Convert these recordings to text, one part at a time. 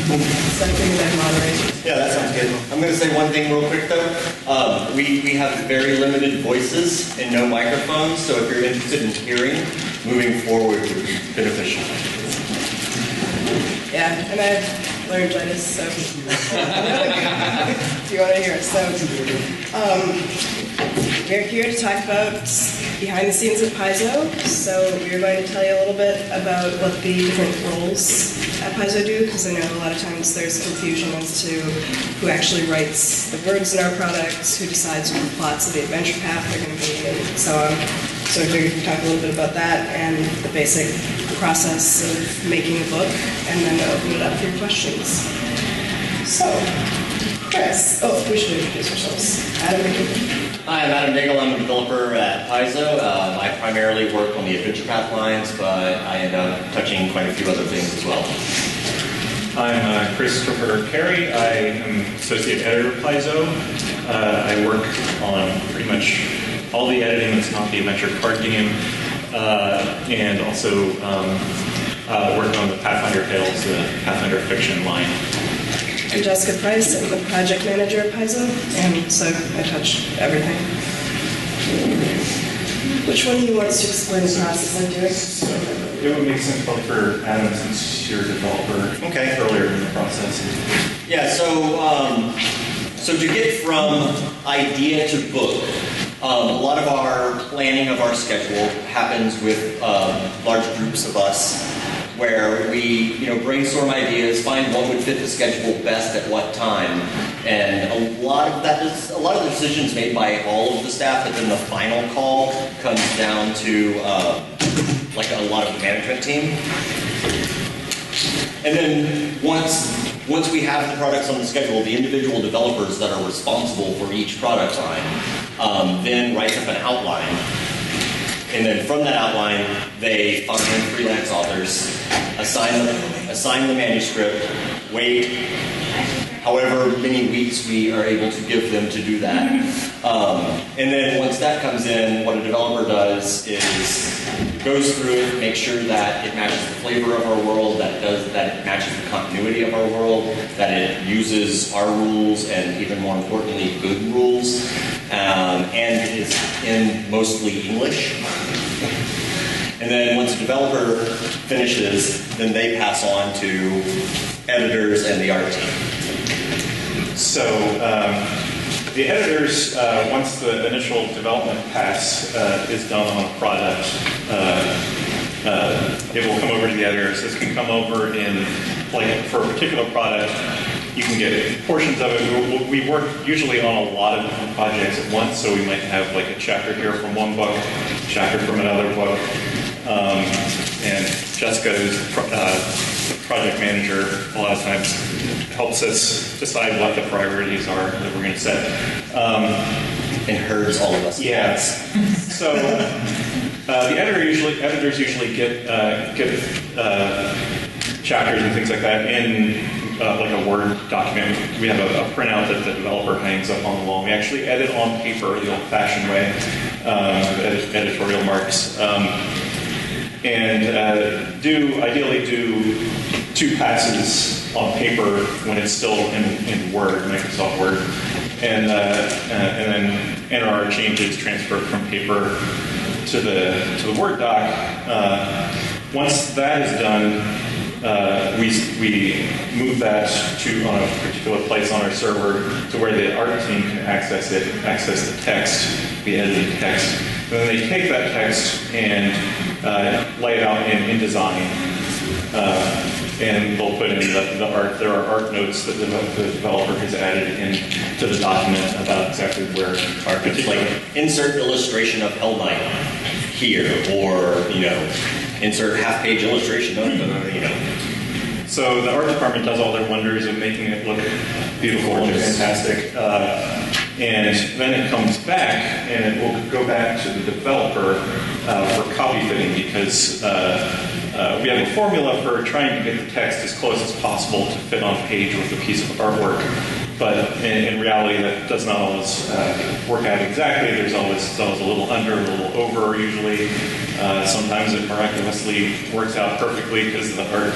So I figured I'd moderate. Yeah, that sounds good. I'm going to say one thing real quick, though. We have very limited voices and no microphones, so if you're interested in hearing, moving forward would be beneficial. Yeah, and I've laryngitis, so if you want to hear it. So we're here to talk about behind the scenes at Paizo. So we're going to tell you a little bit about what the different roles at Paizo do, because I know a lot of times there's confusion as to who actually writes the words in our products, who decides what the plots of the adventure path are going to be, and so on. So I figured we'd talk a little bit about that and the basic process of making a book, and then open it up for your questions. So, Chris, we should introduce ourselves. Adam Daigle. Hi, I'm Adam Daigle. I'm a developer at Paizo. I primarily work on the adventure path lines, but I end up touching quite a few other things as well. I'm Christopher Carey. I am associate editor of Paizo. I work on pretty much all the editing that's not the adventure card game, and also working on the Pathfinder Tales, the Pathfinder fiction line. I'm Jessica Price. I'm the project manager at Paizo, and so I touch everything. Which one of you wants to explain the process I'm doing? It would make sense probably for Adam, since you're a developer earlier in the process. Yeah, so to get from idea to book, a lot of our planning of our schedule happens with large groups of us, where we brainstorm ideas, find what would fit the schedule best at what time, and a lot of the decisions made by all of the staff, but then the final call comes down to like a lot of the management team. And then once we have the products on the schedule, the individual developers that are responsible for each product line then write up an outline. And then from that outline, they find freelance authors, assign the manuscript, wait however many weeks we are able to give them to do that. And then once that comes in, what a developer does is goes through it, makes sure that it matches the flavor of our world, that it matches the continuity of our world, that it uses our rules, and even more importantly, good rules, and is in mostly English. And then once a developer finishes, then they pass on to editors and the art team. So the editors, once the initial development pass is done on a product, it will come over to the editors. This can come over in, like, for a particular product, you can get portions of it. We work usually on a lot of different projects at once, so we might have like a chapter here from one book, a chapter from another book. And Jessica, who's the project manager, a lot of times helps us decide what the priorities are that we're going to set. And herds all of us. Yes. So the editors usually get chapters and things like that in like a Word document. We have a printout that the developer hangs up on the wall. We actually edit on paper the old-fashioned way, editorial marks. And ideally do 2 passes on paper when it's still in Word, Microsoft Word, and then enter our changes transferred from paper to the Word doc. Once that is done, we move that to on a particular place on our server to where the art team can access the text, the edited text. And then they take that text and lay it out in InDesign, and they'll put in the art. There are art notes that the developer has added into the document about exactly where art is. Like insert illustration of Hell Knight here, or insert half-page illustration of So the art department does all their wonders of making it look beautiful and fantastic. And then it comes back, and it will go back to the developer for copy fitting, because we have a formula for trying to get the text as close as possible to fit on page with a piece of artwork. But in reality, that does not always work out exactly. It's always a little under, a little over, usually. Sometimes it miraculously works out perfectly because the art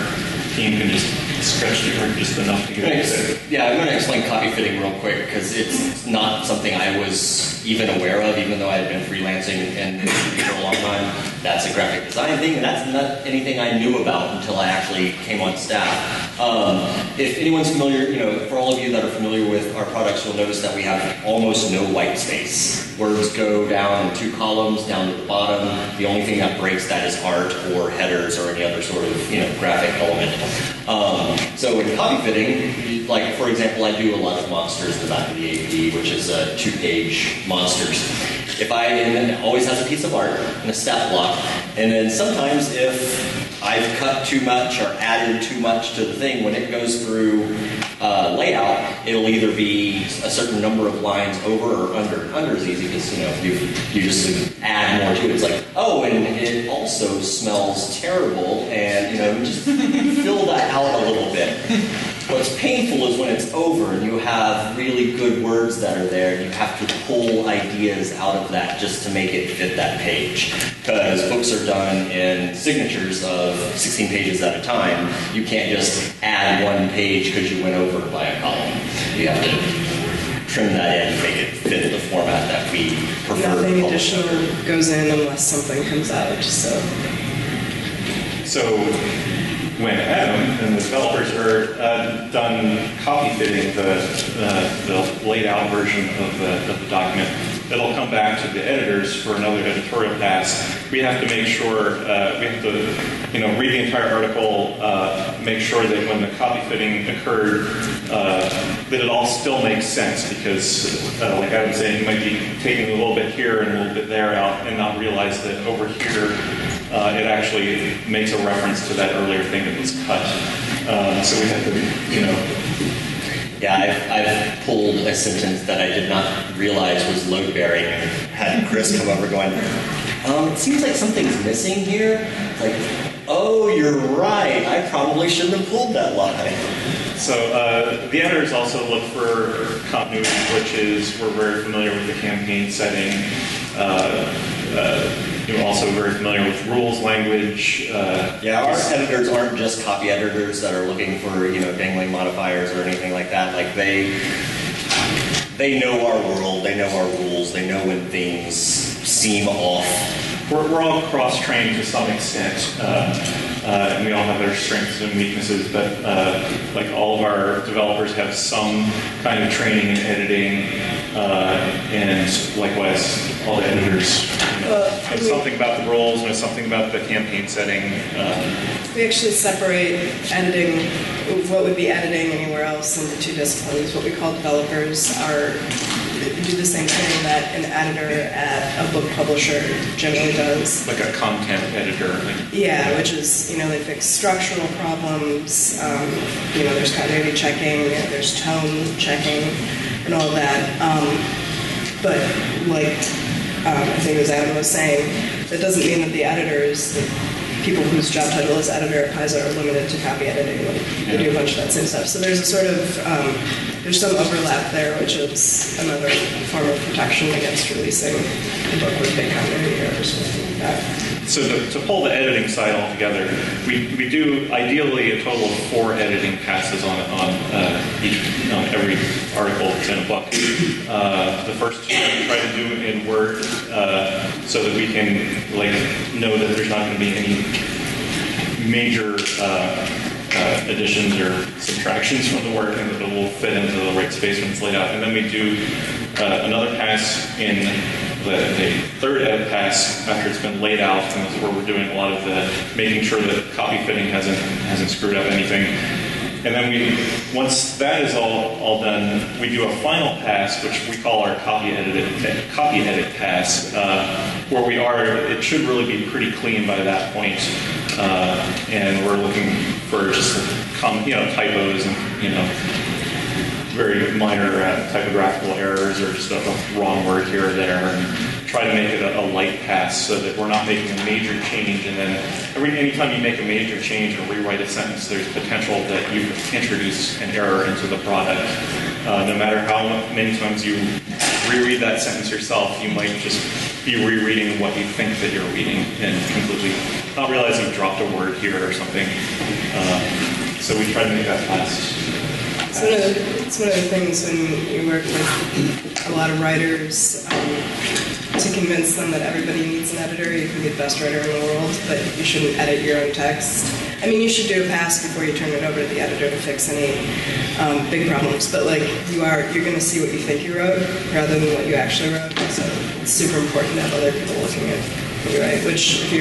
team can just stretched it just enough to get it there. Yeah, I'm going to explain copy fitting real quick because it's not something I was even aware of, even though I had been freelancing and for a long time. That's a graphic design thing, and that's not anything I knew about until I actually came on staff. If anyone's familiar, for all of you that are familiar with our products, you'll notice that we have almost no white space. Words go down in 2 columns, down to the bottom. The only thing that breaks that is art or headers or any other sort of graphic element. So in copy fitting, like for example, I do a lot of monsters in the back of the AP, which is 2-page monsters. And then it always has a piece of art and a stat block. And then sometimes if I've cut too much or added too much to the thing, when it goes through layout, it'll either be a certain number of lines over or under. Under is easy because you just add more to it. It's like, oh, and it also smells terrible, and just fill that out a little bit. What's painful is when it's over and you have really good words that are there and you have to pull ideas out of that just to make it fit that page. Because books are done in signatures of 16 pages at a time. You can't just add 1 page because you went over by a column. You have to trim that in and make it fit the format that we prefer. Nothing additional goes in unless something comes out. So when Adam and the developers are done copy fitting the laid out version of the document, it'll come back to the editors for another editorial pass. We have to make sure, we have to read the entire article, make sure that when the copy fitting occurred, that it all still makes sense, because like I was saying, you might be taking a little bit here and a little bit there out and not realize that over here it actually makes a reference to that earlier thing that was cut. So we have to, Yeah, I've pulled a sentence that I did not realize was load-bearing and had Chris come over going, it seems like something's missing here. It's like, oh, you're right. I probably shouldn't have pulled that line. So the editors also look for continuity, which is, we're very familiar with the campaign setting. You're also very familiar with rules language. Yeah, our editors aren't just copy editors that are looking for dangling modifiers or anything like that. Like they know our world, they know our rules, they know when things seem off. We're all cross-trained to some extent, and we all have their strengths and weaknesses, but like all of our developers have some kind of training in editing, and likewise all the editors know something about the roles, know something about the campaign setting. We actually separate editing, what would be editing anywhere else, into 2 disciplines. What we call developers do the same thing that an editor at a book publisher generally does. Like a content editor. Yeah, which is, they fix structural problems, there's continuity checking, there's tone checking, and all of that. But I think as Adam was saying, that doesn't mean that the editors, the people whose job title is editor at Paizo, are limited to copy editing. They do a bunch of that same stuff. So there's a sort of, there's some overlap there, which is another form of protection against releasing a book with big continuity errors or something like that. So to pull the editing side all together, we do ideally a total of 4 editing passes on every article that's in a book. The first 2 we try to do in Word, so that we can know that there's not going to be any major additions or subtractions from the work, and that it will fit into the right space when it's laid out. And then we do another pass in the 3rd edit pass after it's been laid out, and that's where we're doing a lot of the making sure that copy fitting hasn't screwed up anything. And then once that is all done, we do a final pass, which we call our copy edit pass, where it should really be pretty clean by that point, and we're looking for just typos and very minor typographical errors or just a wrong word here or there, and try to make it a light pass so that we're not making a major change. And then anytime you make a major change or rewrite a sentence, there's potential that you introduce an error into the product. No matter how many times you reread that sentence yourself, you might just be rereading what you think that you're reading and completely not realizing you dropped a word here or something. So we try to make that fast. It's one of the things when you work with a lot of writers, to convince them that everybody needs an editor. You can be the best writer in the world, but you shouldn't edit your own text. I mean, you should do a pass before you turn it over to the editor to fix any big problems, but like you're going to see what you think you wrote rather than what you actually wrote. So it's super important to have other people looking at what you write, which if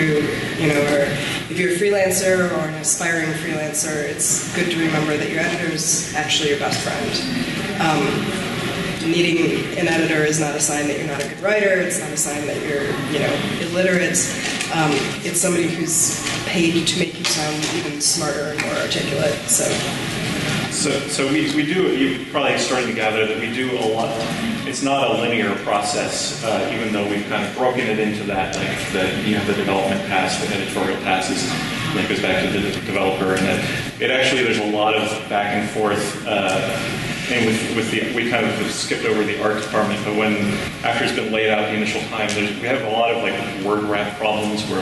you're a freelancer or an aspiring freelancer, it's good to remember that your editor is actually your best friend. Needing an editor is not a sign that you're not a good writer. It's not a sign that you're, illiterate. It's somebody who's paid to make you sound even smarter and more articulate. So we do. You're probably starting to gather that we do a lot. It's not a linear process, even though we've kind of broken it into that. Like you have the development pass, the editorial passes, and it goes back to the developer, and there's a lot of back and forth. And we kind of skipped over the art department, but after it's been laid out the initial time, we have a lot of word wrap problems where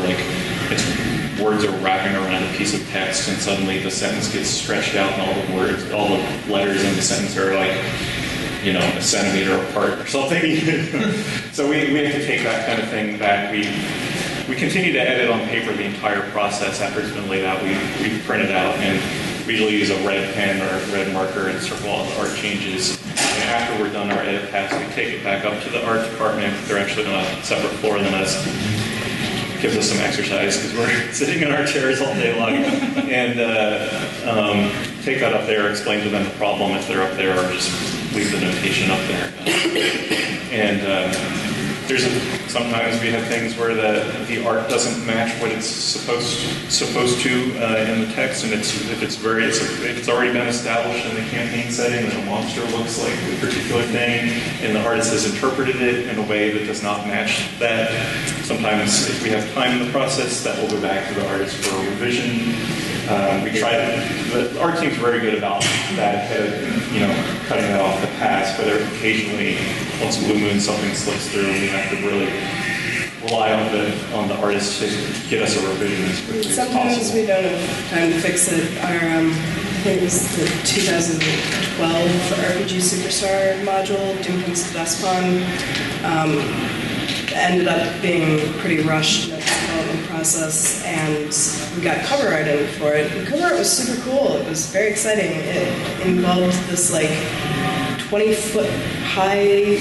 words are wrapping around a piece of text, and suddenly the sentence gets stretched out, and all the letters in the sentence are a centimeter apart or something. So we have to take that kind of thing back. We continue to edit on paper the entire process after it's been laid out. We print it out, and we usually use a red pen or a red marker and circle all the art changes. And after we're done our edit pass, we take it back up to the art department. They're actually on a separate floor than us. Gives us some exercise because we're sitting in our chairs all day long. And take that up there, explain to them the problem if they're up there, or just leave the notation up there. Sometimes we have things where the art doesn't match what it's supposed to in the text, and if it's already been established in the campaign setting that a monster looks like a particular thing, and the artist has interpreted it in a way that does not match that. Sometimes, if we have time in the process, that will go back to the artist for a revision. The art team's very good about that, cutting that off the pass, but occasionally, once Blue Moon, something slips through, we have to really rely on the artist to get us a revision as quickly as possible. Sometimes we don't have time to fix it. I think it was the 2012 RPG Superstar module, Doomkins to Dustpon, ended up being pretty rushed in the development process, and we got cover art in for it. The cover art was super cool. It was very exciting. It involved this 20-foot high,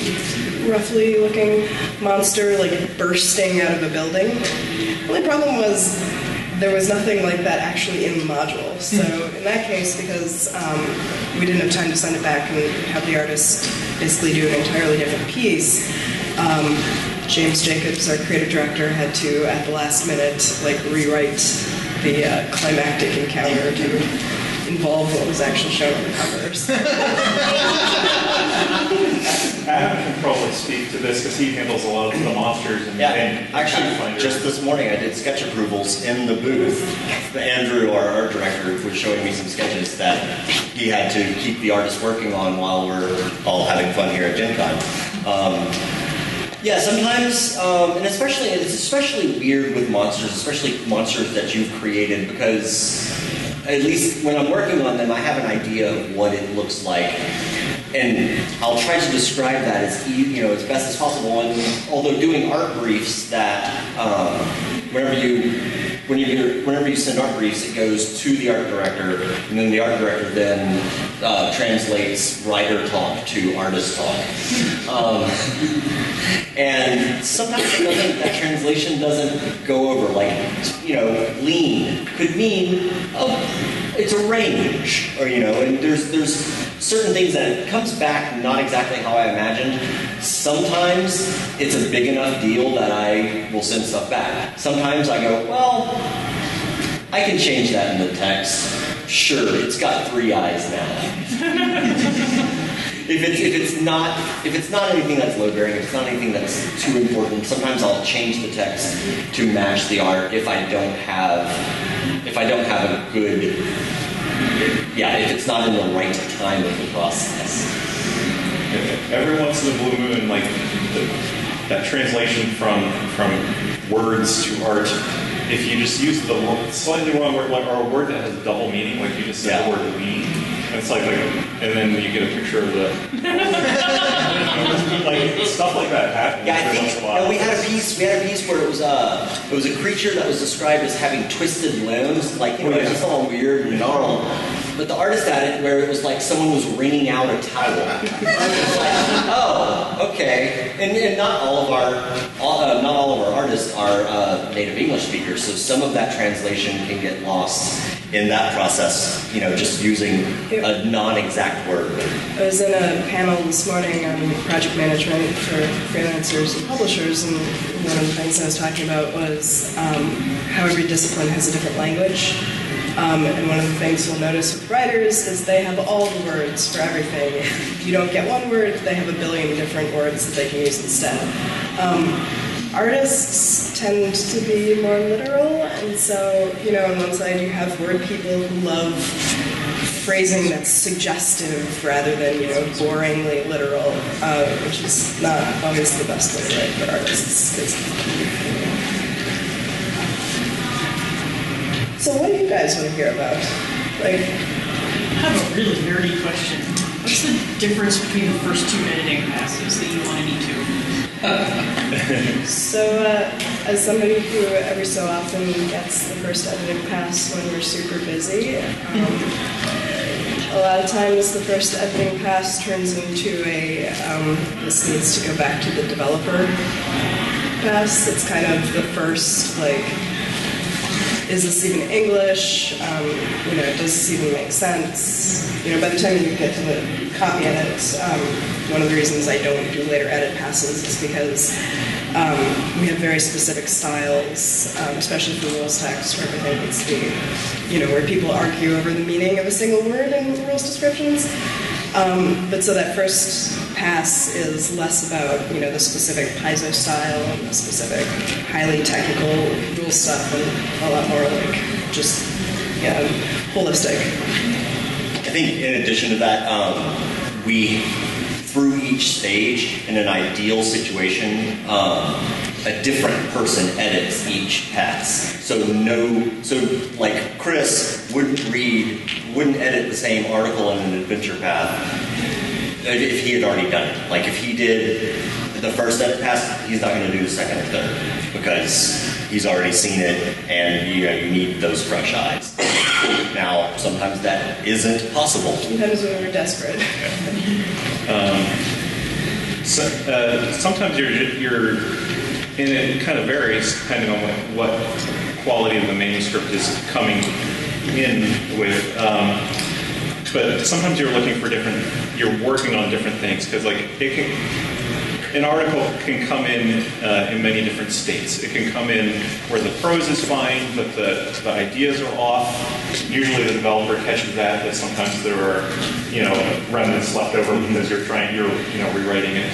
roughly looking monster bursting out of a building. The only problem was there was nothing like that actually in the module. So in that case, because we didn't have time to send it back and have the artist basically do an entirely different piece, James Jacobs, our creative director, had to, at the last minute, rewrite the climactic encounter to involve what was actually shown on the covers. Adam can probably speak to this because he handles a lot of the monsters. And actually, just this morning I did sketch approvals in the booth. Andrew, our art director, was showing me some sketches that he had to keep the artist working on while we're all having fun here at Gen Con. Sometimes, and it's especially weird with monsters, especially monsters that you've created, because at least when I'm working on them, I have an idea of what it looks like, and I'll try to describe that as best as possible. And although doing art briefs, that whenever you send art briefs, it goes to the art director, and then the art director then translates writer talk to artist talk. And sometimes that translation doesn't go over. Lean could mean it's a range, or and there's certain things that it comes back not exactly how I imagined. Sometimes it's a big enough deal that I will send stuff back. Sometimes I go, well, I can change that in the text. Sure, it's got 3 eyes now. If it's not anything that's load bearing, if it's not anything that's too important, sometimes I'll change the text to match the art if I don't have a good, if it's not in the right time of the process. Every once in a blue moon, that translation from words to art if you just use the slightly wrong word, or a word that has a double meaning, like you just said the word "we," it's like, and then you get a picture of the like stuff like that happens. Yeah, I think we had a piece. We had a piece where it was a creature that was described as having twisted limbs, like it's just all weird and gnarled. But the artist had it where it was like someone was wringing out a towel. It was like, oh, okay. And not all of our artists are native English speakers, so some of that translation can get lost in that process. Just using a non-exact word. I was in a panel this morning on project management for freelancers and publishers, and one of the things I was talking about was how every discipline has a different language. And one of the things you'll notice with writers is they have all the words for everything. If you don't get one word, they have a billion different words that they can use instead. Artists tend to be more literal, and so, on one side you have word people who love phrasing that's suggestive rather than, boringly literal, which is not always the best way to write for artists. So what do you guys want to hear about? I have a really nerdy question. What's the difference between the first two editing passes, the E1 and E2? So, as somebody who every so often gets the first editing pass when we're super busy, a lot of times the first editing pass turns into a this needs to go back to the developer pass. It's kind of the first, is this even English? Does this even make sense? By the time you get to the copy edits, one of the reasons I don't do later edit passes is because we have very specific styles, especially for rules text, where everything needs to be, where people argue over the meaning of a single word in rules descriptions. But so that first pass is less about, the specific Paizo style and the specific highly technical rule stuff, and a lot more holistic. I think in addition to that, we, through each stage, in an ideal situation, a different person edits each pass. So Chris wouldn't edit the same article in an adventure path if he had already done it. If he did the first edit pass, he's not going to do the second or third because he's already seen it, and you need those fresh eyes. Now, sometimes that isn't possible. Sometimes when we're desperate. Sometimes you're and it kind of varies depending on what quality of the manuscript is coming in with. But sometimes you're looking for you're working on different things, because an article can come in many different states. It can come in where the prose is fine, but the ideas are off. Usually the developer catches that, but sometimes there are, remnants left over because you're rewriting it.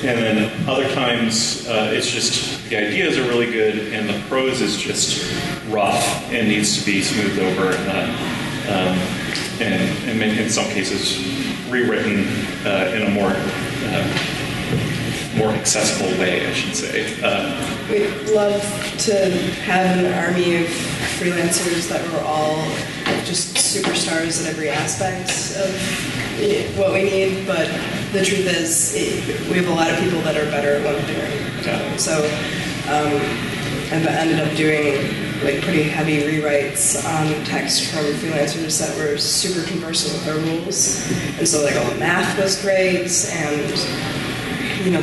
And then other times it's just the ideas are really good and the prose is just rough and needs to be smoothed over, and in some cases rewritten in a more accessible way, I should say. We'd love to have an army of freelancers that were all just superstars at every aspect of what we need, but the truth is we have a lot of people that are better at one thing or another. So I've ended up doing pretty heavy rewrites on text from freelancers that were super conversant with our rules, and so all the math was great, and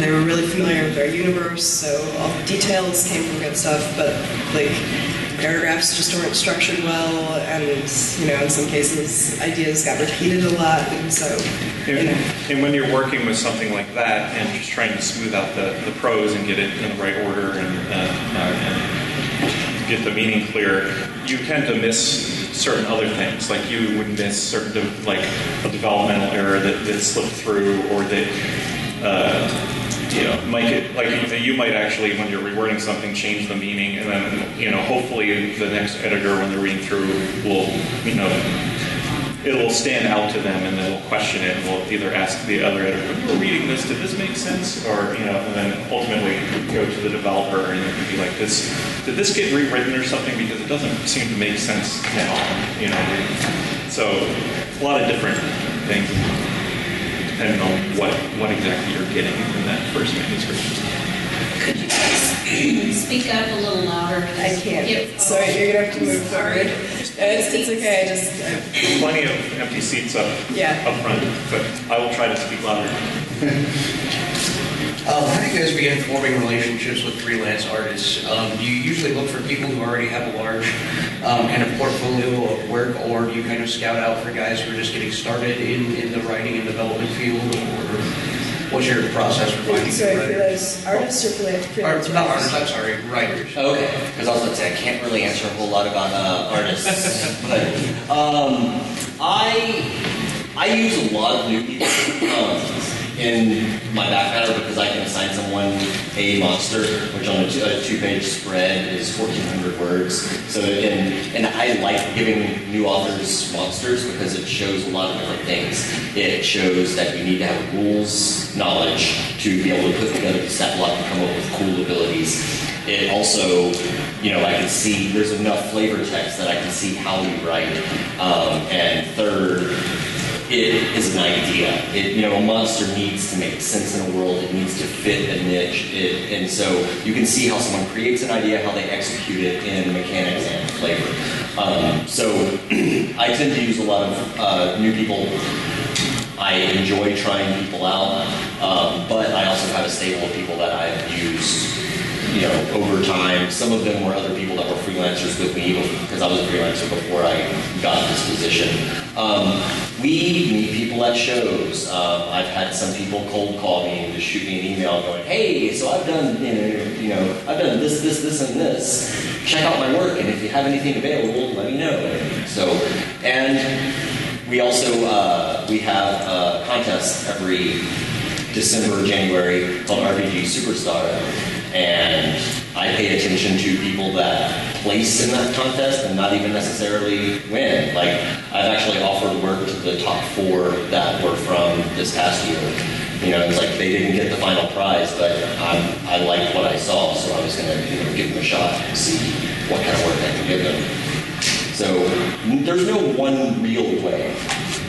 they were really familiar with our universe, so all the details came from good stuff, but paragraphs just weren't structured well, and in some cases ideas got repeated a lot, and so and when you're working with something like that and just trying to smooth out the prose and get it in the right order and get the meaning clear, you tend to miss certain other things. You would miss certain a developmental error that slipped through, or that you might actually, when you're rewording something, change the meaning, and then hopefully the next editor, when they're reading through, will it will stand out to them, and then we'll question it, and we'll either ask the other editor, when you were reading this, did this make sense? Or, and then ultimately go to the developer, and it can be like, did this get rewritten or something? Because it doesn't seem to make sense now, So, a lot of different things, depending on what exactly you're getting in that first manuscript. Could you guys speak up a little louder? I can't. Yep. Sorry, you're gonna have to move forward. It's okay. Plenty of empty seats up front, but I will try to speak louder. How do you guys begin forming relationships with freelance artists? Do you usually look for people who already have a large kind of portfolio of work, or do you kind of scout out for guys who are just getting started in the writing and development field, or what's your process for finding freelance artists or freelance not artists, I'm sorry, writers. Okay, because I was going to say I can't really answer a whole lot about artists, but I use a lot of new people in my back matter because I can assign someone a monster, which on a two-page spread is 1,400 words. So and I like giving new authors monsters because it shows a lot of different things. It shows that you need to have rules knowledge to be able to put together the stat block and come up with cool abilities. It also, I can see there's enough flavor text that I can see how you write. And third, it is an idea. A monster needs to make sense in a world. It needs to fit a niche. And so you can see how someone creates an idea, how they execute it in mechanics and flavor. So I tend to use a lot of new people. I enjoy trying people out, but I also have a stable of people that I've used over time. Some of them were other people that were freelancers with me because I was a freelancer before I got this position. We meet people at shows. I've had some people cold call me and just shoot me an email going, "Hey, so I've done, I've done this, and this. Check out my work, and if you have anything available, let me know." So, and we also we have a contest every December, January called RPG Superstar. And I pay attention to people that place in that contest and not even necessarily win. Like, I've actually offered work to the top 4 that were from this past year. It's like they didn't get the final prize, but I liked what I saw, so I was going to give them a shot and see what kind of work I can give them. So there's no one real way.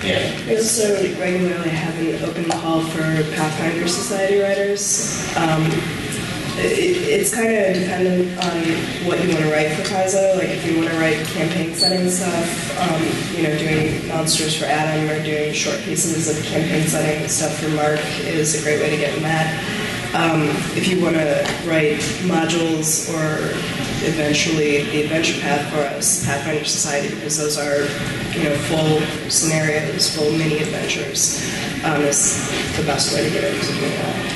Yeah. We also regularly have an open call for Pathfinder Society writers. It's kind of dependent on what you want to write for Paizo. Like if you want to write campaign setting stuff, doing monsters for Adam or doing short pieces of campaign setting stuff for Mark is a great way to get in that. If you want to write modules or eventually the adventure path for us, Pathfinder Society, because those are full scenarios, full mini adventures, is the best way to get into doing that.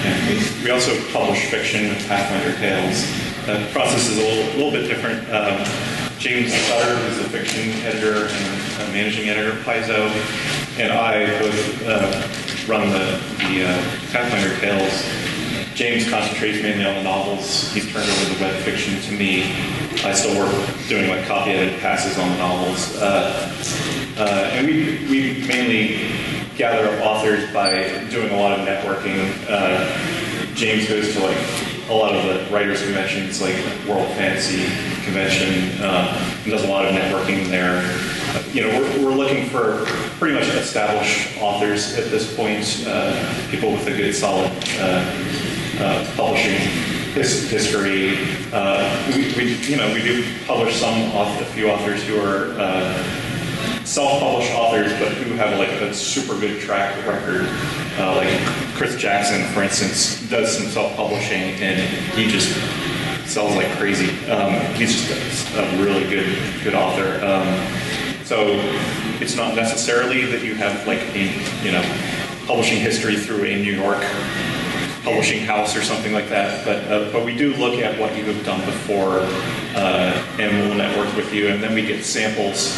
Yeah, we also publish fiction with Pathfinder Tales. The process is a little bit different. James Sutter, who's the fiction editor and managing editor of Paizo, and I both run the Pathfinder Tales. James concentrates mainly on the novels. He's turned over the web fiction to me. I still work doing copy edit passes on the novels. And we mainly gather up authors by doing a lot of networking. James goes to a lot of the writers' conventions, like World Fantasy Convention, and does a lot of networking there. We're looking for pretty much established authors at this point, people with a good, solid publishing history. We do publish a few authors who are self-published authors, but who have a super good track record. Like Chris Jackson, for instance, does some self-publishing, and he just sells like crazy. He's just a really good author. So it's not necessarily that you have a publishing history through a New York publishing house or something like that, but we do look at what you have done before, and we'll network with you, and then we get samples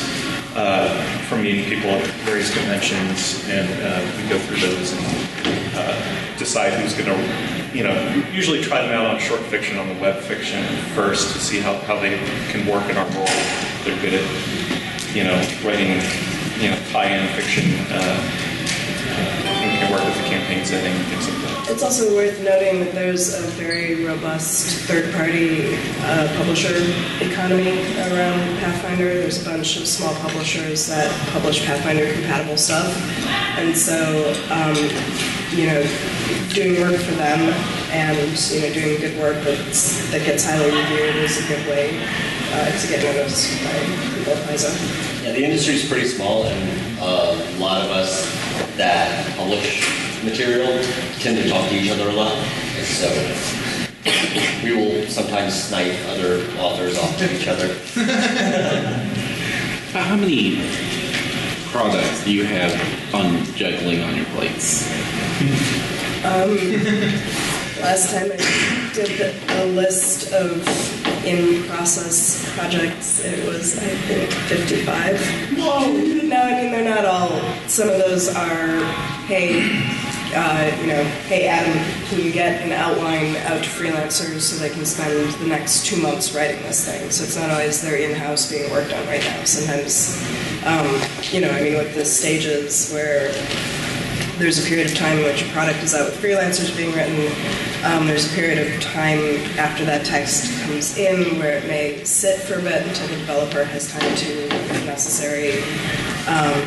from meeting people at various conventions, and we go through those and decide who's going to, usually try them out on short fiction, on the web fiction first to see how they can work in our role. They're good at, writing tie-in fiction. And work with the campaign setting and things like that. It's also worth noting that there's a very robust third-party publisher economy around Pathfinder. There's a bunch of small publishers that publish Pathfinder-compatible stuff. And so, doing work for them and, doing good work that gets highly reviewed is a good way to get noticed by people at Paizo. Yeah, the industry's pretty small, and a lot of us that publish material tend to talk to each other a lot. So we will sometimes snipe other authors off to each other. How many products do you have juggling on your plates? Last time I did a list of in-process projects, it was, I think, 55. Whoa! No, I mean, they're not all. Some of those are, hey, Adam, can you get an outline out to freelancers so they can spend the next 2 months writing this thing? So it's not always they're in-house being worked on right now. Sometimes, with the stages where there's a period of time in which a product is out with freelancers being written. There's a period of time after that text comes in where it may sit for a bit until the developer has time to, if necessary,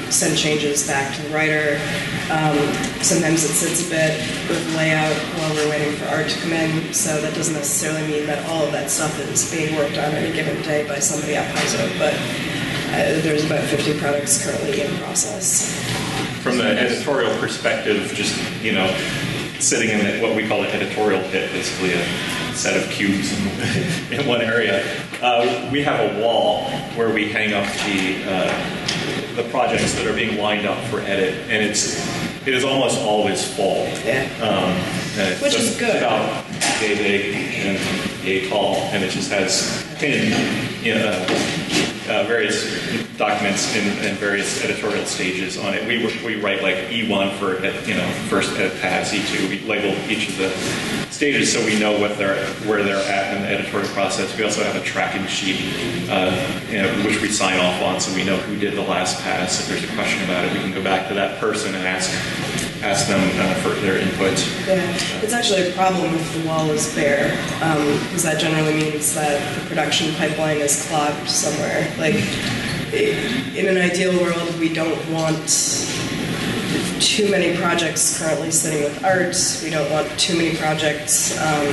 send changes back to the writer. Sometimes it sits a bit with layout while we're waiting for art to come in, so that doesn't necessarily mean that all of that stuff is being worked on any given day by somebody at Paizo, but there's about 50 products currently in process. From the editorial perspective, just, sitting in what we call an editorial pit, basically a set of cubes in one area, we have a wall where we hang up the projects that are being lined up for edit, and it is almost always full. Yeah. Which is good. It's about yay big and yay tall, and it just has pinned various documents in various editorial stages on it. We write like E1 for first edit pass, E2. We label each of the stages so we know where they're at in the editorial process. We also have a tracking sheet which we sign off on, so we know who did the last pass. If there's a question about it, we can go back to that person and ask them for their input. Yeah, it's actually a problem if the wall is bare, because that generally means that the production pipeline is clogged somewhere. Like, in an ideal world, we don't want too many projects currently sitting with art. We don't want too many projects out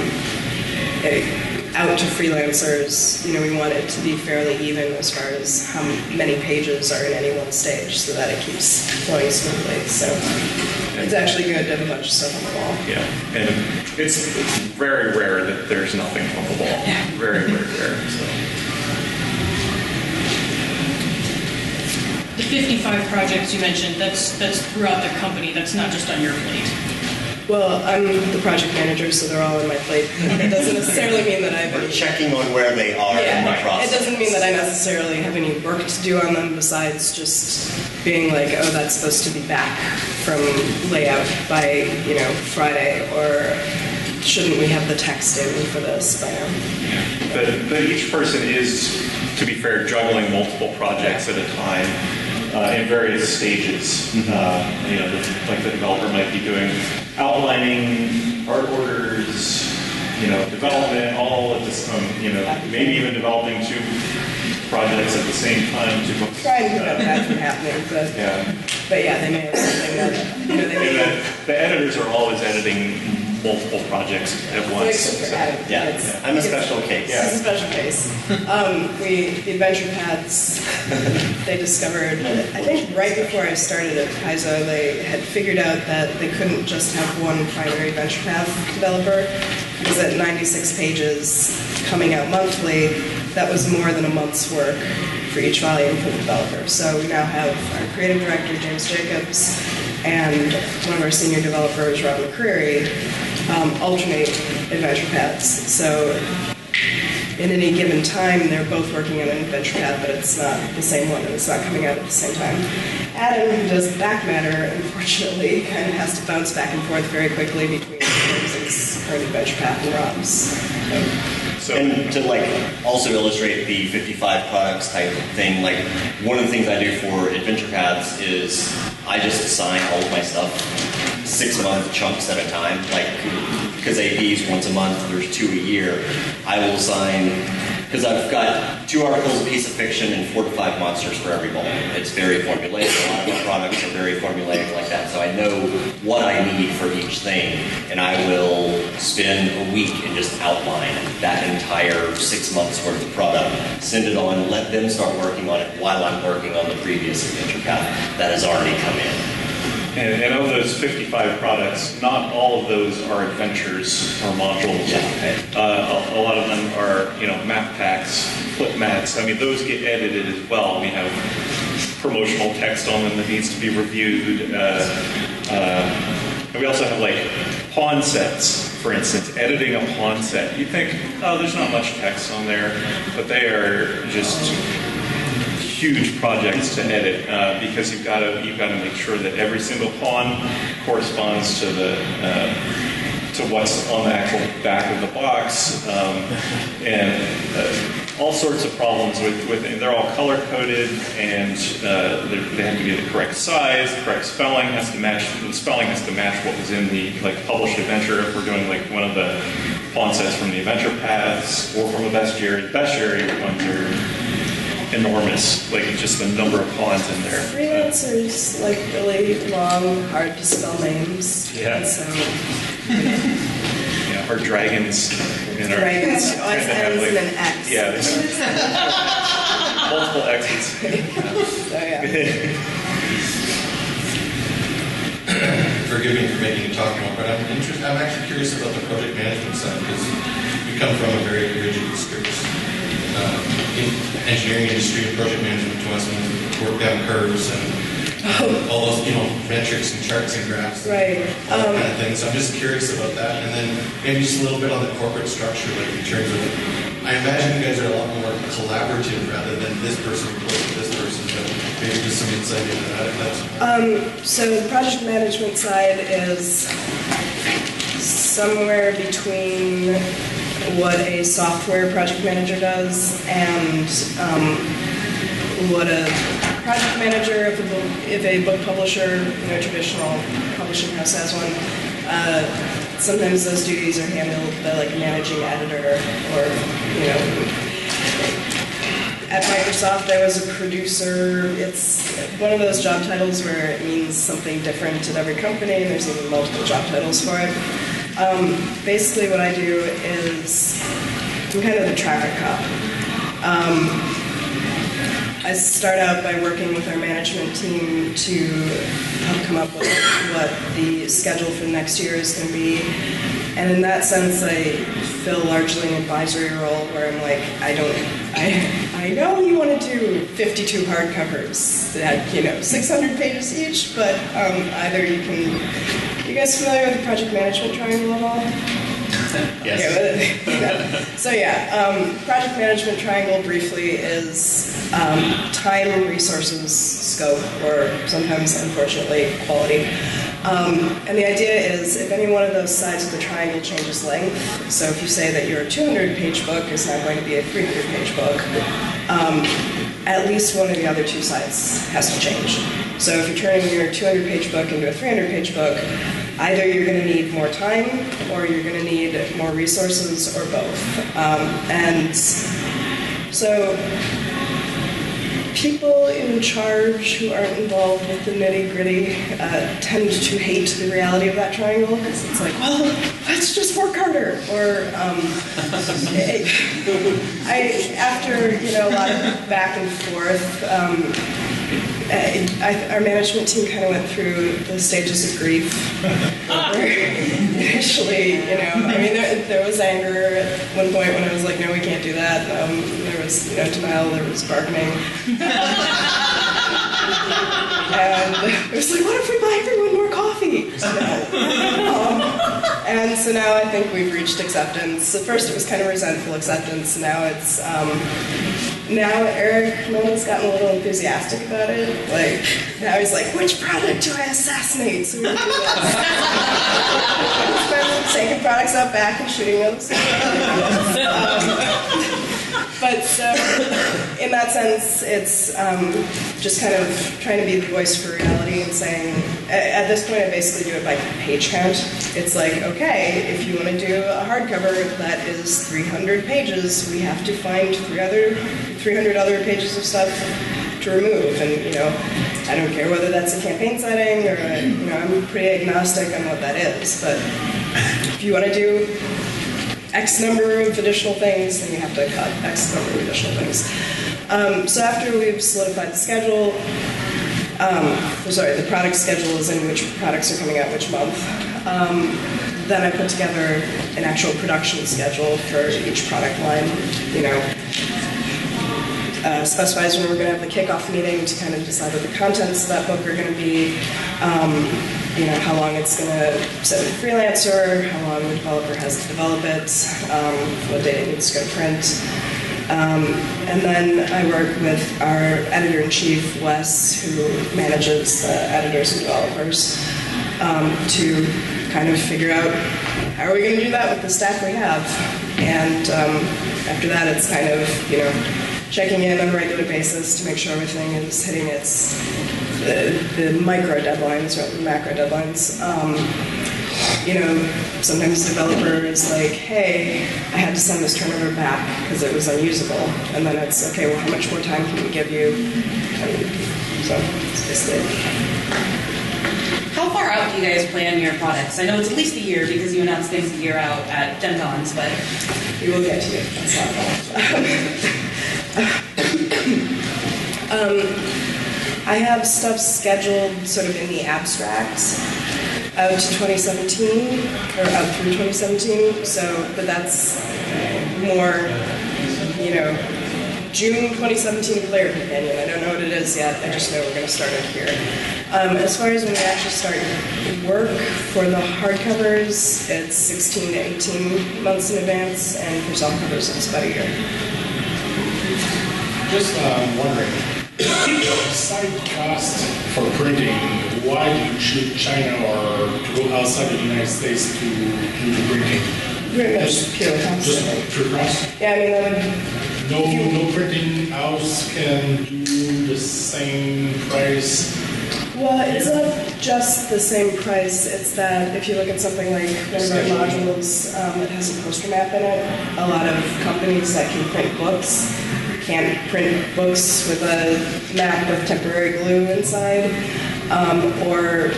to freelancers. We want it to be fairly even as far as how many pages are in any one stage so that it keeps flowing smoothly. So it's actually good to have a bunch of stuff on the wall. Yeah, and it's very rare that there's nothing on the wall. Yeah. Very, very rare. So. The 55 projects you mentioned, that's throughout the company. That's not just on your plate. Well, I'm the project manager, so they're all on my plate. It doesn't necessarily mean that I have We're checking on where they are in the process. It doesn't mean that I necessarily have any work to do on them besides just being like, oh, that's supposed to be back from layout by, Friday, or shouldn't we have the text in for this by now? But each person is, to be fair, juggling multiple projects at a time. In various stages. Like the developer might be doing outlining, art orders, development, all at this maybe even developing 2 projects at the same time. Try and prevent that from happening, but they may have something that, the editors are always editing multiple projects at once. Except for Adam. Yeah, I'm a special case. This is a special case. The adventure pads, they discovered, I think right before I started at Paizo, they had figured out that they couldn't just have one primary adventure path developer, because at 96 pages coming out monthly, that was more than a month's work for each volume for the developer. So we now have our creative director, James Jacobs, and one of our senior developers, Rob McCreary, alternate adventure paths. So in any given time, they're both working on an adventure path, but it's not the same one, and it's not coming out at the same time. Adam, who does back matter, unfortunately, kind of has to bounce back and forth very quickly between his current adventure path and Rob's. And to like also illustrate the 55 products type thing, like one of the things I do for Adventure Paths is I just assign all of my stuff 6-month chunks at a time, like because APs once a month, there's 2 a year. I will assign, because I've got 2 articles, a piece of fiction, and 4 to 5 monsters for every bowl. It's very formulaic. A lot of my products are very formulaic like that, so I know what I need for each thing, and I will spend a week and just outline that entire 6 months worth of product, send it on, let them start working on it while I'm working on the previous Adventure Path that has already come in. And of those 55 products, not all of those are adventures or modules. Yeah. A lot of them are, map packs, flip mats. I mean, those get edited as well. We have promotional text on them that needs to be reviewed. And we also have like pawn sets, for instance, editing a pawn set. You think, oh, there's not much text on there, but they are just huge projects to edit because you've got to make sure that every single pawn corresponds to the to what's on the actual back of the box, and all sorts of problems with it. They're all color coded, and they have to be the correct size. The correct spelling has to match. The spelling has to match what was in the published adventure. If we're doing one of the pawn sets from the Adventure Paths or from the bestiary ones are enormous, just the number of pawns in there. Freelancers really long, hard to spell names. Yeah. And so, yeah, our dragons. Dragons always ends in an X. Yeah, there's multiple X's. So yeah. Forgive me for making you talk more, but I'm actually curious about the project management side because we come from a very rigid, strict engineering industry, and project management to us means work down curves and all those metrics and charts and graphs, right? All that kind of thing. So I'm just curious about that, and then maybe just a little bit on the corporate structure, in terms of. I imagine you guys are a lot more collaborative rather than this person reports to this person. But maybe just some insight into that. If that's... So the project management side is somewhere between what a software project manager does and what a project manager, if a book publisher, traditional publishing house has one, sometimes those duties are handled by a managing editor or, at Microsoft I was a producer. It's one of those job titles where it means something different at every company, and there's even multiple job titles for it. Basically what I do is I'm kind of the traffic cop. I start out by working with our management team to help come up with what the schedule for the next year is going to be. And in that sense, I fill largely an advisory role where I'm I know you want to do 52 hardcovers that have, 600 pages each, but either you guys familiar with the project management triangle at all? Yes. So project management triangle briefly is time, resources, scope, or sometimes, unfortunately, quality. And the idea is if any one of those sides of the triangle changes length, so if you say that your 200-page book is now going to be a 300-page book, at least one of the other two sides has to change. So if you're turning your 200-page book into a 300-page book, either you're going to need more time or you're going to need more resources or both. And so people in charge who aren't involved with the nitty-gritty tend to hate the reality of that triangle because it's let's just work harder. Or after a lot of back and forth, our management team kind of went through the stages of grief. Initially, there was anger at one point when I was like, no, we can't do that. There was denial, there was bargaining. And it was what if we buy everyone more coffee? And so now I think we've reached acceptance. At first it was kind of resentful acceptance. Now it's now Eric Milne's gotten a little enthusiastic about it. Like, now he's like, which product do I assassinate? So we do this. He's taking products out back and shooting them. But so, in that sense, it's just kind of trying to be the voice for reality and saying, at this point, I basically do it by page count. It's like, okay, if you want to do a hardcover that is 300 pages, we have to find 300 other pages of stuff to remove. And, I don't care whether that's a campaign setting or, I'm pretty agnostic on what that is. But if you want to do X number of additional things, then you have to cut X number of additional things. So after we've solidified the schedule, the product schedule is in which products are coming out which month. Then I put together an actual production schedule for each product line, specifies when we're going to have the kickoff meeting to kind of decide what the contents of that book are going to be, how long it's going to sit with Freelancer, how long the developer has to develop it, what date it needs to go to print. And then I work with our editor-in-chief, Wes, who manages the editors and developers, to kind of figure out how are we going to do that with the staff we have. And after that, it's kind of, checking in on a regular basis to make sure everything is hitting the micro deadlines rather than macro deadlines. Sometimes the developer is like, hey, I had to send this turnover back because it was unusable. And then it's, okay, well, how much more time can we give you? And so it's basically it. How far out do you guys plan your products? I know it's at least a year because you announce things a year out at Gen Cons, but... We will get to you. That's not I have stuff scheduled sort of in the abstract out to 2017, or out through 2017, but that's more, June 2017 player companion. I don't know what it is yet, I just know we're going to start it here. As far as when we actually start work for the hardcovers, it's 16 to 18 months in advance, and for softcovers, it's about a year. Just wondering, side cost for printing, why do you choose China or to go outside the United States to do the printing? Just pure cost. Just pure cost? Yeah, I mean, no printing house can do the same price? Well, it's not just the same price. It's that if you look at something like one of our modules, it has a poster map in it. A lot of companies that can print books can't print books with a map with temporary glue inside. Or,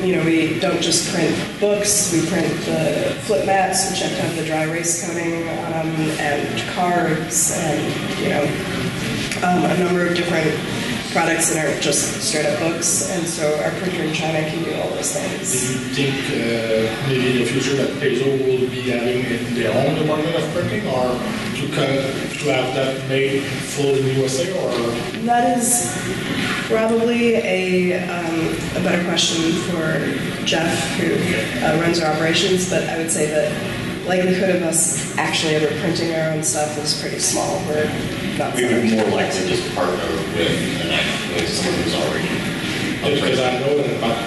we don't just print books, we print the flip mats, which have to have the dry erase coating on them, and cards, and, a number of different products that aren't just straight up books, and so our printer in China can do all those things. Do you think maybe in the future that Paizo will be having their own department of printing, or to have that made full in USA, or? That is probably a better question for Jeff, who runs our operations, but I would say that likelihood of us actually ever printing our own stuff is pretty small. We're not. We would more likely just partner with someone who's already. Because I know that about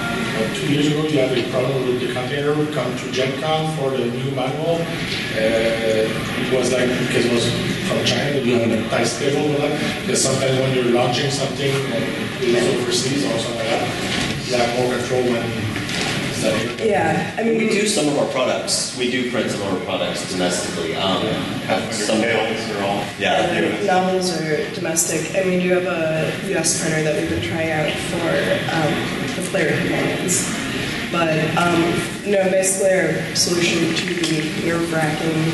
2 years ago you had a problem with the container would come to Gen Con for the new manual. It was like, because it was from China, you have a tight schedule with that. Because sometimes when you're launching something and it is overseas or something like that, you have more control when. Yeah, I mean, we do some of our products. We do print some of our products domestically. Some novels are domestic, and we do have a U.S. printer that we've been trying out for the player companions. But basically our solution to the nerve-wracking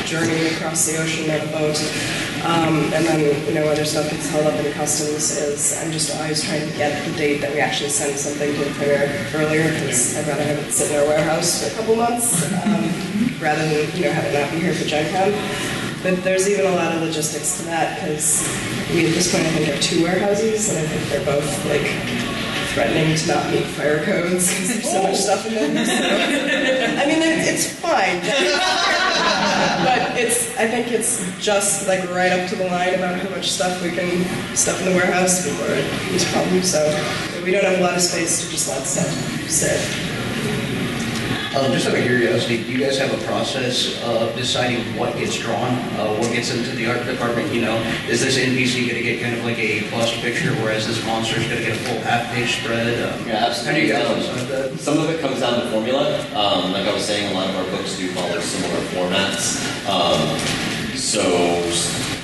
journey across the ocean on a boat, and then other stuff gets held up in customs is I'm just always trying to get the date that we actually send something to the printer earlier, because I'd rather have it sit in our warehouse for a couple months rather than have it not be here for Gen Con. But there's even a lot of logistics to that, because we at this point I think have 2 warehouses, and I think they're both like threatening to not meet fire codes because there's so much stuff in them. So, I mean, it's fine. But I think it's just like right up to the line about how much stuff we can stuff in the warehouse before it becomes a problem. So we don't have a lot of space to just let stuff sit. Just out of curiosity, do you guys have a process of deciding what gets drawn, what gets into the art department? You know, is this NPC going to get kind of like a plus picture, whereas this monster is going to get a full half-page spread? Yeah, absolutely. How do you guys decide that? Some of it comes down to formula. Like I was saying, a lot of our books do follow similar formats.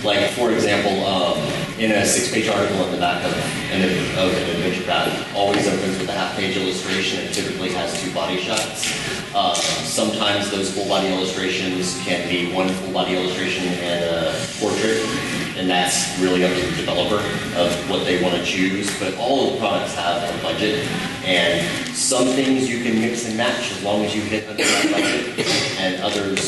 Like for example, in a 6-page article in the back of an adventure path, always opens with a half-page illustration and typically has 2 body shots. Sometimes those full body illustrations can be 1 full body illustration and a portrait, and that's really up to the developer of what they want to choose. But all of the products have a budget, and some things you can mix and match as long as you hit under that budget, and others,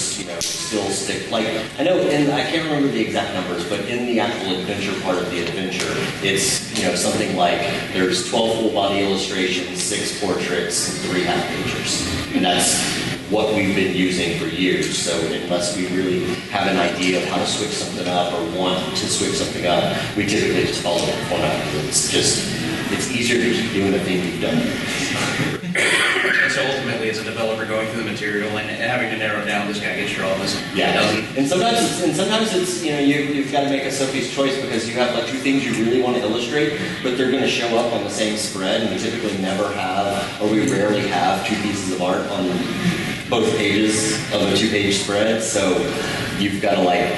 still stick. Like I know, I can't remember the exact numbers, but in the actual adventure part of the adventure, it's something like there's 12 full body illustrations, 6 portraits, and 3 half pagers, and that's what we've been using for years. So unless we really have an idea of how to switch something up or want to switch something up, we typically just follow the format. It's easier to keep doing the thing you've done. So ultimately, as a developer going through the material and having to narrow down, this guy gets drawn, this yeah. doesn't. And sometimes it's you've got to make a Sophie's choice because you have like 2 things you really want to illustrate, but they're going to show up on the same spread, and we typically never have, or we rarely have 2 pieces of art on both pages of a 2-page spread. So you've got to like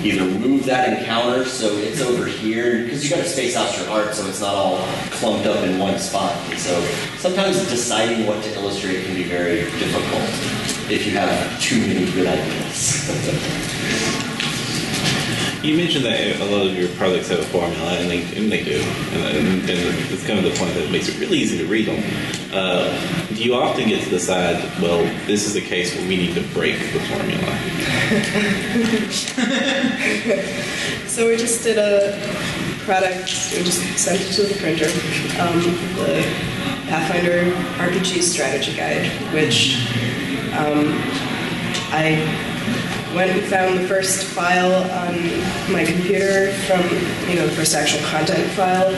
either move that encounter so it's over here, because you got to space out your art so it's not all clumped up in one spot. And so sometimes deciding what to illustrate can be very difficult if you have too many good ideas. You mentioned that a lot of your products have a formula, and they do. And it's kind of the point that it makes it really easy to read them. Do you often get to decide, well, this is a case where we need to break the formula? So we just did a product, we just sent it to the printer, the Pathfinder RPG Strategy Guide, which I went and found the first file on my computer from, the first actual content file,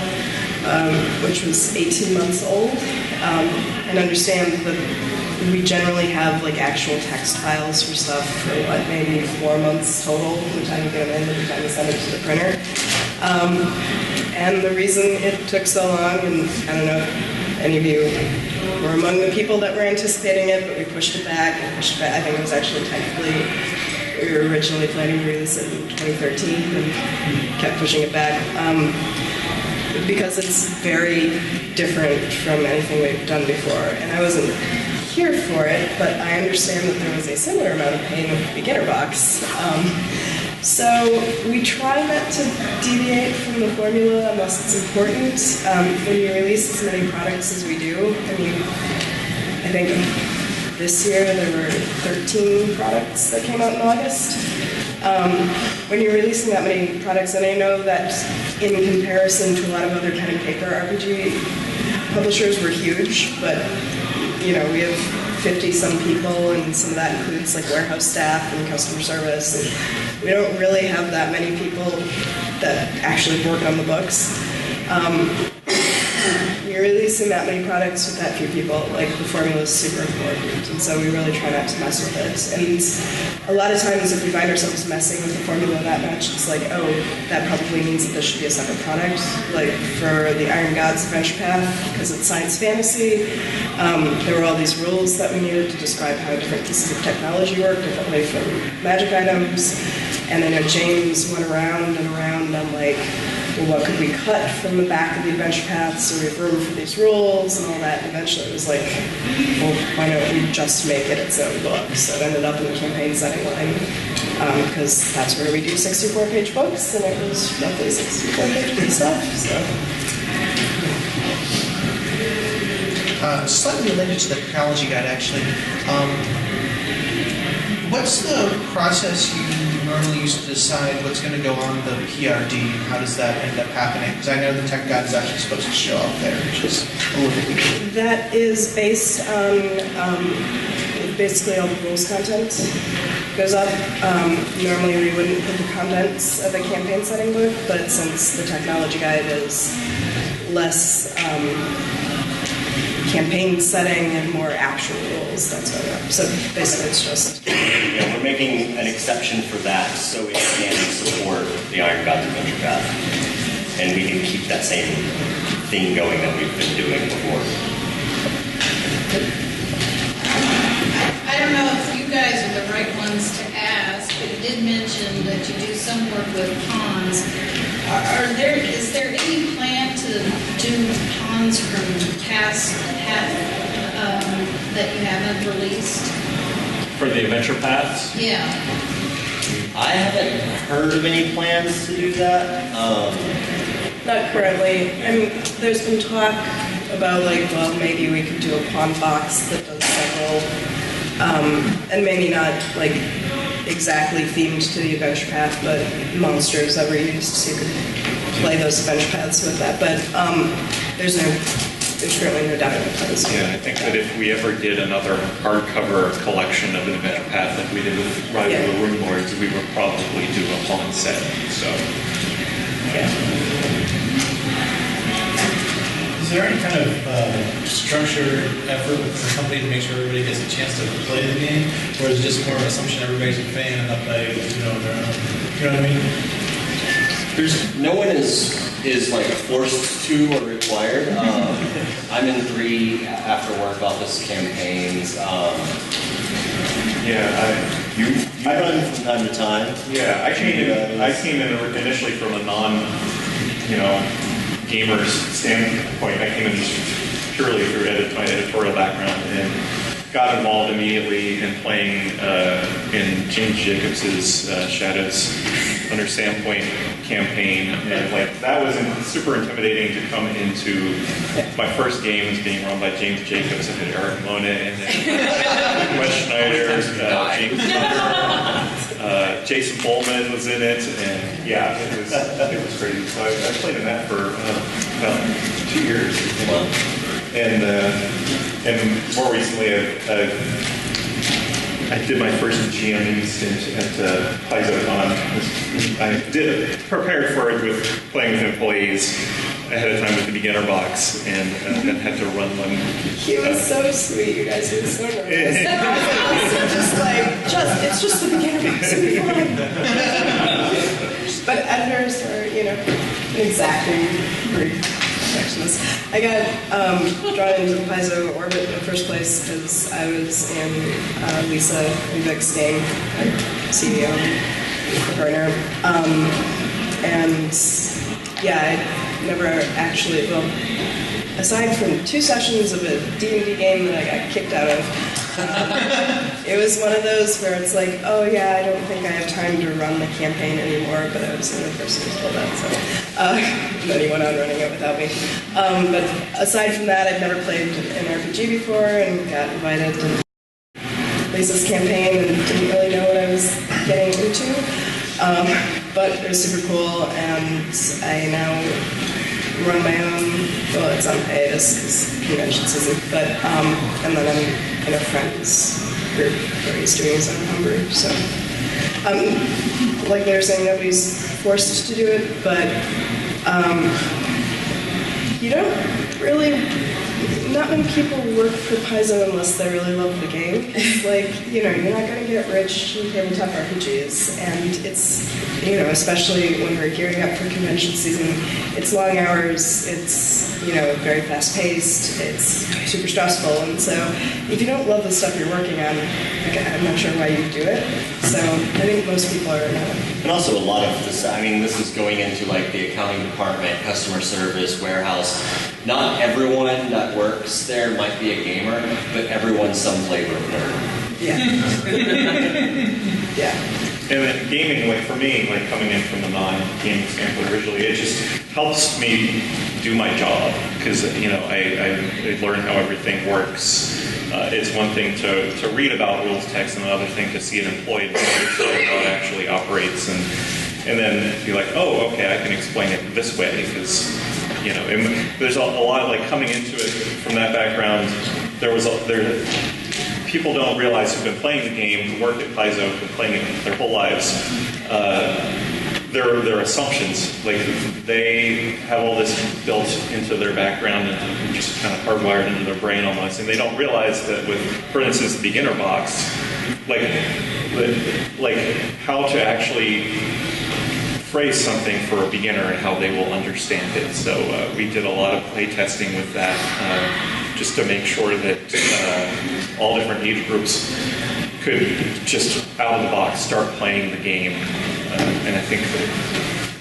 which was 18 months old, and understand that we generally have like actual text files for stuff for maybe 4 months total from the time you get them in to the time you send it to the printer. And the reason it took so long, and I don't know if any of you were among the people that were anticipating it, but we pushed it back and pushed it back. I think it was actually technically, we were originally planning to release it in 2013 and kept pushing it back. Because it's very different from anything we've done before. And I wasn't here for it, but I understand that there was a similar amount of pain with the beginner box. So we try not to deviate from the formula unless it's important. When you release as many products as we do, I think this year there were 13 products that came out in August. When you're releasing that many products, and I know that in comparison to a lot of other pen and paper RPG publishers, we're huge, but we have 50-some people, and some of that includes like warehouse staff and customer service. And we don't really have that many people that actually work on the books. You're releasing that many products with that few people, like the formula is super important, and so we really try not to mess with it. And a lot of times if we find ourselves messing with the formula that much, it's like, oh, that probably means that this should be a separate product. Like for the Iron Gods Adventure Path, because it's science fantasy, there were all these rules that we needed to describe how different pieces of technology work differently from magic items. And I know James went around and around on like, well, what could we cut from the back of the adventure path so we have room for these rules and all that. And eventually it was like, well, why don't we just make it its own book? So it ended up in the campaign setting line, because that's where we do 64-page books, and it was roughly 64-page stuff. So. Slightly related to the technology guide, actually. What's the process you normally used to decide what's going to go on the PRD? How does that end up happening? Because I know the tech guide is actually supposed to show up there, which is a little weird. That is based on basically all the rules content goes up. Normally we wouldn't put the contents of a campaign setting book, but since the technology guide is less campaign setting and more actual rules, that's going up. So basically it's just... Yeah, we're making an exception for that so it can support the Iron Gods Adventure Path. And we can keep that same thing going that we've been doing before. I don't know if you guys are the right ones to ask, but you did mention that you do some work with pawns. Is there any plan to do pawns from past that you haven't released? For the adventure paths? Yeah. I haven't heard of any plans to do that. Not currently. I mean, there's been talk about well, maybe we could do a pawn box that does several, and maybe not exactly themed to the adventure path, but monsters that were used, so you could play those adventure paths with that. But there's currently no doubt in the plans. Yeah, I think that if we ever did another hardcover collection of an adventure path like we did with Rise of the Rune Lords, we would probably do a pawn set. So. Yeah. Is there any kind of structured effort within the company to make sure everybody gets a chance to play the game, or is it just more of an assumption everybody's a fan and they'll play, their own? You know what I mean? There's no one is forced to or required. I'm in 3 after work office campaigns. I run from time to time. Yeah, I came in initially from a gamer's standpoint. I came in just purely through my editorial background and got involved immediately in playing in James Jacobs's Shadows Under Sandpoint campaign, and that was super intimidating to come into my first games being run by James Jacobs and Eric Mona and then Wes Schneider, James Hunter, Jason Bowman was in it, and yeah, it was crazy. So I played in that for about 2 years. And more recently, I did my first GME stint at PaizoCon. I prepared for it with playing with employees ahead of time with the beginner box, and then had to run one. He was so sweet. You guys were so nervous. It's just the beginner box. It'll be fine. But editors are, exactly perfectionist. I got drawn into the Paizo orbit in the first place because I was in Lisa Rubik's game, CEO, partner, and I never actually, aside from 2 sessions of a D&D game that I got kicked out of, it was one of those where it's I don't think I have time to run the campaign anymore, but I was the only person who told that, so and then he went on running it without me. But aside from that, I've never played an RPG before and got invited to Lisa's campaign and didn't really know what I was getting into. But it was super cool, and I now run my own, it's on hiatus because convention season, but, and then I'm in a friend's group where he's doing his own homebrew, so. Like they were saying, nobody's forced to do it, but you don't really, not many people work for Paizo unless they really love the game. It's you're not going to get rich in tabletop RPGs, and it's, especially when we're gearing up for convention season, it's long hours, it's, very fast-paced, it's super stressful, and so if you don't love the stuff you're working on, I'm not sure why you do it. So I think most people are not. And also a lot of this, this is going into the accounting department, customer service, warehouse. Not everyone that works there might be a gamer, but everyone's some flavor of nerd. Yeah. Yeah. And then gaming, for me, coming in from the non-gaming standpoint originally, it just helps me do my job because, I learn how everything works it's one thing to read about rules text and another thing to see it employed, so how it actually operates, and then be like, oh, okay, I can explain it this way, because there's a lot of like coming into it from that background. People don't realize who've been playing the game, who work at Paizo, who've been playing it their whole lives. Their assumptions, like they have all this built into their background and just kind of hardwired into their brain almost, and they don't realize that with, for instance, the beginner box, like how to actually phrase something for a beginner and how they will understand it. So we did a lot of play testing with that, just to make sure that all different age groups could just out of the box start playing the game. And I think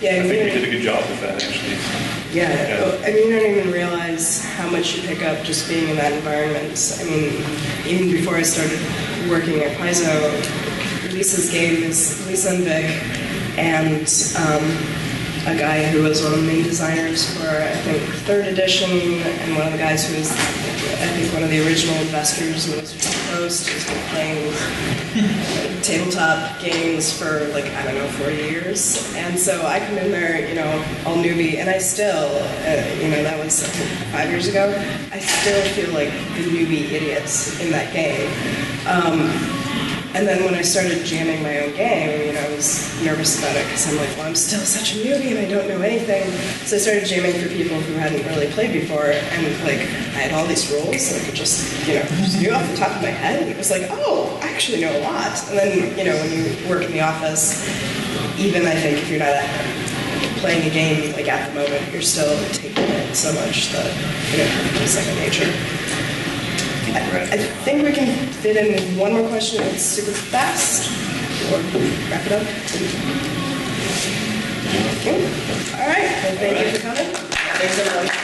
we did a good job with that, actually. Yeah. Well, I mean, you don't even realize how much you pick up just being in that environment. I mean, even before I started working at Paizo, Lisa's game is Lisa and Vic, and a guy who was one of the main designers for, I think, 3rd edition, and one of the guys who was, I think, one of the original investors in Wizards of the Coast, who's been playing tabletop games for, 4 years. And so I come in there, all newbie, and I still, that was 5 years ago, I still feel like the newbie idiot in that game. And then when I started jamming my own game, I was nervous about it because I'm like, well, I'm still such a newbie and I don't know anything. So I started jamming for people who hadn't really played before, and I had all these rules that I could just do off the top of my head. And it was like, oh, I actually know a lot. And then, when you work in the office, even I think if you're not playing a game at the moment, you're still taking it so much that it's second nature. I think we can fit in one more question. It's super fast. Or wrap it up. Okay. All right. Well, thank you for coming. Thanks, everyone.